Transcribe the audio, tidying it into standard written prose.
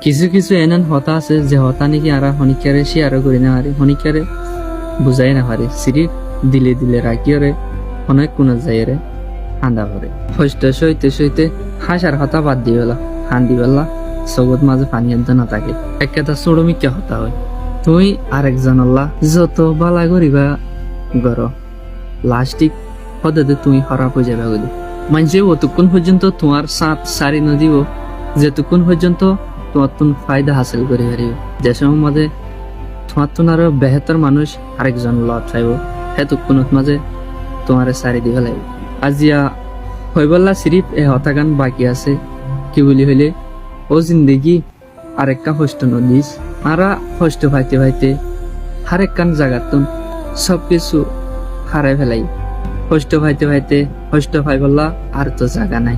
কিছু কিছু এনন হতা আছে যে হতা নাকি আর হনিকারে শেয়ার করি না পারি, হনিকারে বুঝাই না পারি, সিরিপ দিলে দিলে রাখিওরে অনেক কোন যাইরে হান্দা করে হইতে সইতে সইতে হাসার হতা বাদ দিয়ে বেলা হান্দি বেলা সগত মাঝে পানি আনতে না থাকে একটা চড়মিকা হতা হয়। তুই আরেকজন আল্লাহ যত বালা করিবা গর লাস্টিক হতে তুমি খারাপ হয়ে যাবে বলি মানে অতক্ষণ পর্যন্ত তোমার সাঁত সারি নদীব যেতক্ষণ পর্যন্ত তোমার তুন ফায়দা হাসিল করে পারিব, যে সময় মাঝে তোমার তুন আরো বেহতর মানুষ আরেকজন লাভ চাইব সেতক্ষণত মাঝে তোমার সারি দিবে লাগবে। আজিয়া হইবল্লা সিরিপ এ হতাগান বাকি আছে কি বলি হইলে ও জিন্দেগি আরেকটা হষ্ট নদীস আরা হষ্ট ভাইতে ভাইতে হারেকান জায়গাতুন সবকিছু হারাই ফেলাই, হষ্ট ভাইতে ভাইতে হষ্ট ভাই বললা আর তো জায়গা নাই।